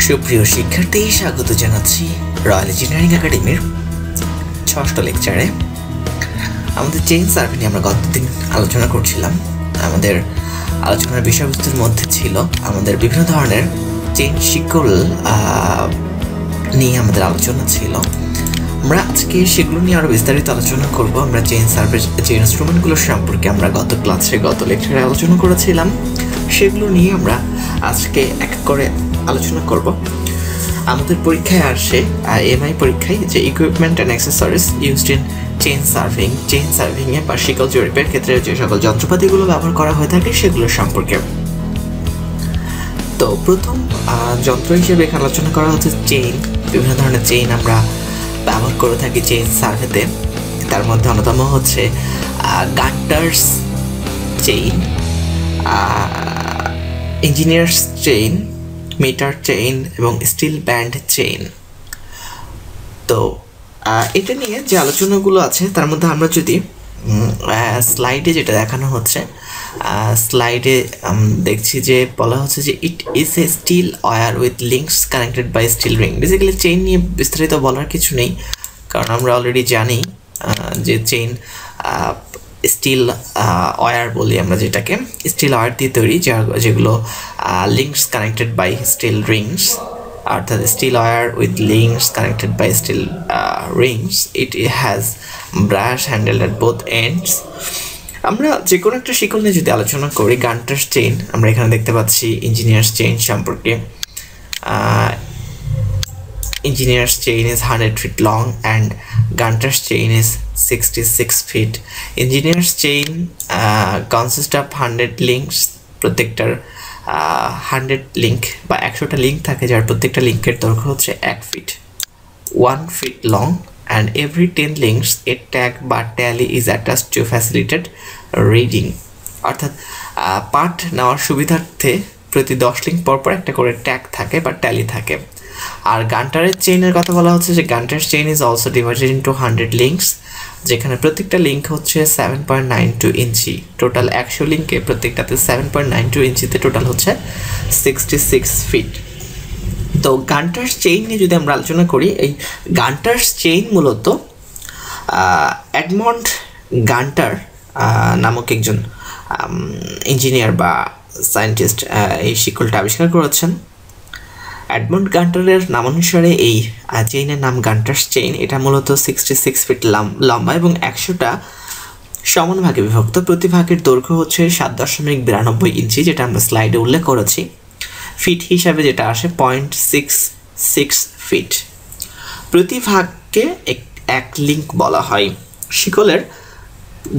সুপ্রিয় শিক্ষার্থী, স্বাগত জানাচ্ছি রয়্যাল ইঞ্জিনিয়ারিং একাডেমির ষষ্ঠ লেকচারে। আমাদের চেইন সার্ভে নিয়ে আমরা গতদিন আলোচনা করছিলাম। আমাদের আলোচনার বিষয়বস্তুর মধ্যে ছিল আমাদের বিভিন্ন ধরনের চেইন শিকল নিয়ে আমাদের আলোচনা ছিল। আমরা আজকে সেগুলো নিয়ে আরও বিস্তারিত আলোচনা করব। আমরা চেইন সার্ভে যে ইনস্ট্রুমেন্টগুলো সম্পর্কে আমরা গত লেকচারে আলোচনা করেছিলাম, সেগুলো নিয়ে আমরা আজকে এক করে আলোচনা করব। আমাদের পরীক্ষায় আসে এমআই পরীক্ষায় যে equipment and accessories used in chain সার্ভিংয়ে বা শিকল জরিপের ক্ষেত্রে যে সকল যন্ত্রপাতিগুলো ব্যবহার করা হয়ে থাকে সেগুলো সম্পর্কে। তো প্রথম যন্ত্র হিসেবে এখানে আলোচনা করা হচ্ছে চেইন। বিভিন্ন ধরনের চেইন আমরা ব্যবহার করে থাকি চেইন সার্ভেতে। তার মধ্যে অন্যতম হচ্ছে Gunter's chain, engineers chain, metre chain এবং স্টিল ব্যান্ড চেইন। তো এটা নিয়ে যে আলোচনাগুলো আছে তার মধ্যে আমরা যদি স্লাইডে যেটা দেখানো হচ্ছে, স্লাইডে দেখছি যে বলা হচ্ছে যে it is a steel wire with links connected by steel ring. Basically chain নিয়ে বিস্তারিত বলার কিছু নেই, কারণ আমরা অলরেডি জানি যে চেইন স্টিল ওয়্যার বলি আমরা, যেটাকে স্টিল ওয়্যার দিয়ে তৈরি, যেগুলো links connected by steel rings, অর্থাৎ steel wire with links connected by steel rings. It has brass handle at both ends. আমরা যে কোনো একটা শিকল নিয়ে যদি আলোচনা করি, গান্টার্স চেইন আমরা এখানে দেখতে পাচ্ছি ইঞ্জিনিয়ার্স চেইন সম্পর্কে। Engineer's chain is 100 feet long and Gunter's chain is 66 feet. Engineer's chain consists of 100 links. প্রত্যেকটার 100 লিঙ্ক বা 100টা লিঙ্ক থাকে, যার প্রত্যেকটা লিঙ্কের দৈর্ঘ্য হচ্ছে 1 fit, 1 feet long, and every 10 links a tag বা tally is attached to facilitate reading. অর্থাৎ পাঠ নেওয়ার সুবিধার্থে প্রতি 10 লিঙ্ক পরপর একটা করে ট্যাগ থাকে বা ট্যালি থাকে। আর গান্টারের চেইনের কথা বলা হচ্ছে যে Gunter chain is also divided into 100 links, যেখানে প্রত্যেকটা লিঙ্ক হচ্ছে 7.92 ইঞ্চি। টোটাল 100 লিঙ্কে প্রত্যেকটাতে 7.92 ইঞ্চিতে টোটাল হচ্ছে 66 ফিট। তো গান্টার্স চেইন নিয়ে যদি আমরা আলোচনা করি, এই গান্টার্স চেইন মূলত এডমন্ড গান্টার নামক একজন ইঞ্জিনিয়ার বা সায়েন্টিস্ট এই শিকলটা আবিষ্কার করেছেন। এডমন্ড গান্টারের নামানুসারে এই চেইনের নাম গান্টার্স চেইন। এটা মূলত 66 ফিট লম্বা এবং 100টা সমান ভাগে বিভক্ত। প্রতি ভাগের দৈর্ঘ্য হচ্ছে 7.92 ইঞ্চি, যেটা আমরা স্লাইডে উল্লেখ করেছি। ফিট হিসাবে যেটা আসে 0.66 ফিট। প্রতি ভাগকে এক লিঙ্ক বলা হয়। শিকলের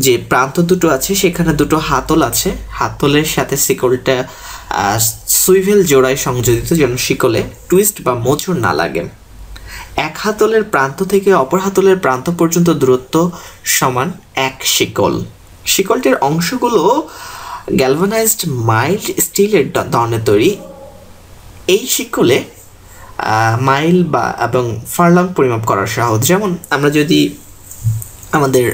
যে প্রান্ত দুটো আছে সেখানে দুটো হাতল আছে। হাতলের সাথে শিকলটা সুইভেল জোড়ায় সংযোজিত, যেন শিকলে টুইস্ট বা মোচড় না লাগে। এক হাতলের প্রান্ত থেকে অপর হাতলের প্রান্ত পর্যন্ত দূরত্ব সমান এক শিকল। শিকলটির অংশগুলো গ্যালভানাইজড মাইল্ড স্টিলের ধরনের তৈরি। এই শিকলে মাইল বা এবং ফারলং পরিমাপ করা সহজ। যেমন আমরা যদি আমাদের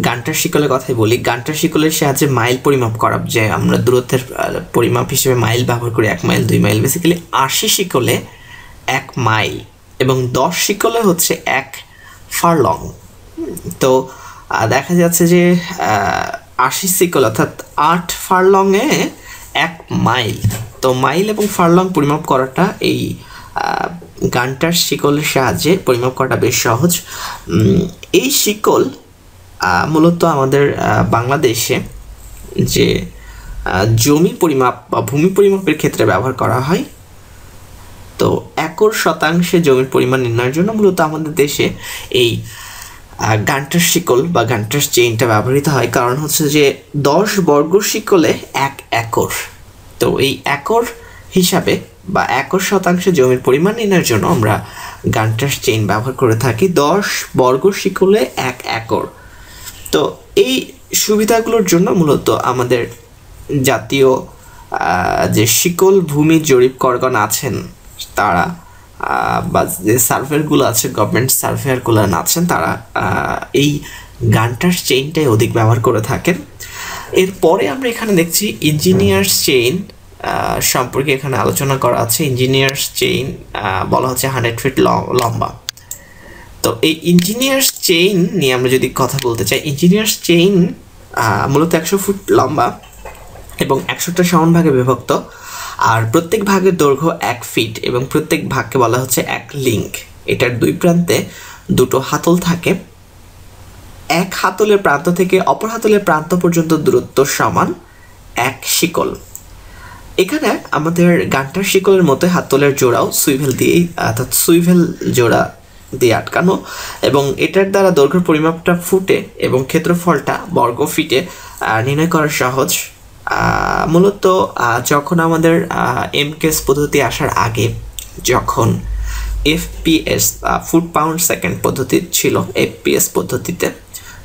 গান্টার শিকলের কথাই বলি, গান্টার শিকলের সাহায্যে মাইল পরিমাপ করা, যে আমরা দূরত্বের পরিমাপ হিসেবে মাইল ব্যবহার করি, 1 মাইল 2 মাইল। বেসিক্যালি 80 শিকলে 1 মাইল এবং 10 শিকলে হচ্ছে 1 ফারলং। তো দেখা যাচ্ছে যে 80 শিকল অর্থাৎ 8 ফারলংয়ে 1 মাইল। তো মাইল এবং ফারলং পরিমাপ করাটা এই গান্টার শিকলের সাহায্যে পরিমাপ করাটা বেশ সহজ। এই শিকল মূলত আমাদের বাংলাদেশে যে জমি পরিমাপ বা ভূমি পরিমাপের ক্ষেত্রে ব্যবহার করা হয়। তো একর শতাংশে জমির পরিমাণ নির্ণয়ের জন্য মূলত আমাদের দেশে এই গান্টার শিকল বা গান্টার চেইনটা ব্যবহৃত হয়। কারণ হচ্ছে যে 10 বর্গ শিকলে 1 একর। তো এই একর হিসাবে বা একর শতাংশে জমির পরিমাণ নির্ণয়ের জন্য আমরা গান্টার চেইন ব্যবহার করে থাকি। 10 বর্গ শিকলে 1 একর। তো এই সুবিধাগুলোর জন্য মূলত আমাদের জাতীয় যে শিকল ভূমি জরিপকরগণ আছেন তারা, বা যে সার্ভেয়ারগুলো আছে, গভর্নমেন্ট সার্ভেয়ারগুলো আছেন, তারা এই গান্টার্স চেইনটাই অধিক ব্যবহার করে থাকেন। এরপরে আমরা এখানে দেখছি ইঞ্জিনিয়ার্স চেইন সম্পর্কে এখানে আলোচনা করা আছে। ইঞ্জিনিয়ার্স চেইন বলা হচ্ছে 100 ফিট লম্বা। তো এই ইঞ্জিনিয়ার্স চেইন নিয়ে আমরা যদি কথা বলতে চাই, ইঞ্জিনিয়ার্স চেইন মূলত 100 ফুট লম্বা এবং 100টা সমান ভাগে বিভক্ত, আর প্রত্যেক ভাগের দৈর্ঘ্য 1 ফিট এবং প্রত্যেক ভাগকে বলা হচ্ছে এক লিঙ্ক। এটার দুই প্রান্তে দুটো হাতল থাকে। এক হাতলের প্রান্ত থেকে অপর হাতলের প্রান্ত পর্যন্ত দূরত্ব সমান 1 শিকল। এখানে আমাদের গান্টার শিকলের মতো হাতলের জোড়াও সুইভেল দিয়েই, অর্থাৎ সুইভেল জোড়া দিয়ে আটকানো, এবং এটার দ্বারা দৈর্ঘ্য পরিমাপটা ফুটে এবং ক্ষেত্রফলটা বর্গ ফিটে নির্ণয় করা সহজ। মূলত যখন আমাদের এমকেএস পদ্ধতি আসার আগে, যখন এফপিএস ফুট পাউন্ড সেকেন্ড পদ্ধতি ছিল, এফপিএস পদ্ধতিতে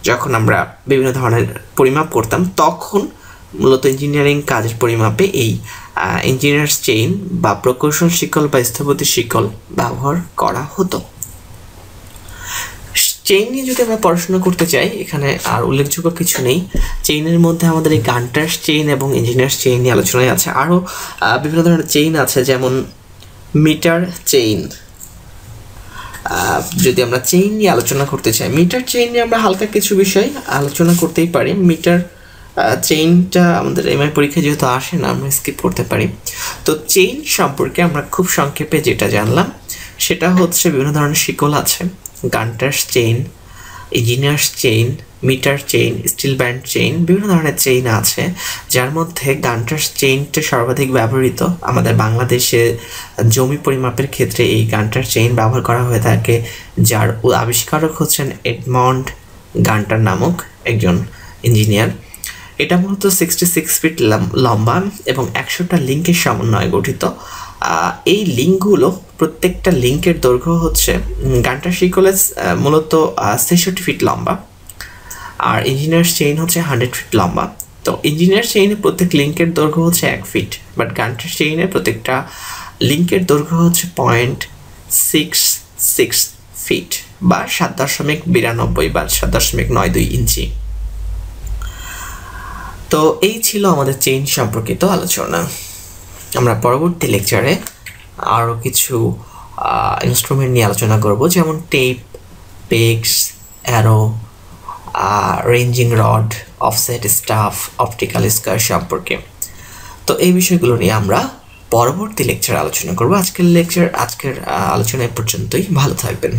যখন আমরা বিভিন্ন ধরনের পরিমাপ করতাম, তখন মূলত ইঞ্জিনিয়ারিং কাজের পরিমাপে এই ইঞ্জিনিয়ার্স চেইন বা প্রকৌশল শিকল বা স্থপতি শিকল ব্যবহার করা হতো। চেইন নিয়ে যদি আমরা পড়াশোনা করতে চাই, এখানে আর উল্লেখযোগ্য কিছু নেই। চেইনের মধ্যে আমাদের এই গান্টার্স চেইন এবং ইঞ্জিনিয়ার্স চেইন নিয়ে আলোচনায় আছে। আরও বিভিন্ন ধরনের চেইন আছে, যেমন মিটার চেইন। যদি আমরা চেইন নিয়ে আলোচনা করতে চাই, মিটার চেইন নিয়ে আমরা হালকা কিছু বিষয় আলোচনা করতেই পারি। মিটার চেইনটা আমাদের এমআই পরীক্ষায় যেহেতু আসে না, আমরা স্কিপ করতে পারি। তো চেইন সম্পর্কে আমরা খুব সংক্ষেপে যেটা জানলাম সেটা হচ্ছে বিভিন্ন ধরনের শিকল আছে। Gunter's chain, engineers chain, metre chain, steel band chain, বিভিন্ন ধরনের চেইন আছে, যার মধ্যে গান্টার্স চেইনটা সর্বাধিক ব্যবহৃত। আমাদের বাংলাদেশে জমি পরিমাপের ক্ষেত্রে এই গান্টার চেইন ব্যবহার করা হয়ে থাকে, যার আবিষ্কারক হচ্ছেন এডমন্ড গান্টার নামক একজন ইঞ্জিনিয়ার। এটা মূলত 66 ফিট লম্বা এবং 100টা লিঙ্কের সমন্বয়ে গঠিত। এই লিঙ্কগুলো, প্রত্যেকটা লিঙ্কের দৈর্ঘ্য হচ্ছে, গান্টার শিকলের মূলত 66 ফিট লম্বা, আর ইঞ্জিনিয়ার্স চেইন হচ্ছে 100 ফিট লম্বা। তো ইঞ্জিনিয়ার চেইনের প্রত্যেক লিঙ্কের দৈর্ঘ্য হচ্ছে 1 ফিট, বাট গান্টার চেইনের প্রত্যেকটা লিঙ্কের দৈর্ঘ্য হচ্ছে 0.66 ফিট বা 7.92 বা 7.92 ইঞ্চি। তো এই ছিল আমাদের চেইন সম্পর্কিত আলোচনা। আমরা পরবর্তী লেকচারে আরও কিছু ইনস্ট্রুমেন্ট নিয়ে আলোচনা করব, যেমন tape, pegs, arrow, ranging rod, offset staff, optical square সম্পর্কে। তো এই বিষয়গুলো নিয়ে আমরা পরবর্তী লেকচারে আলোচনা করব। আজকের আলোচনা পর্যন্তই। ভালো থাকবেন।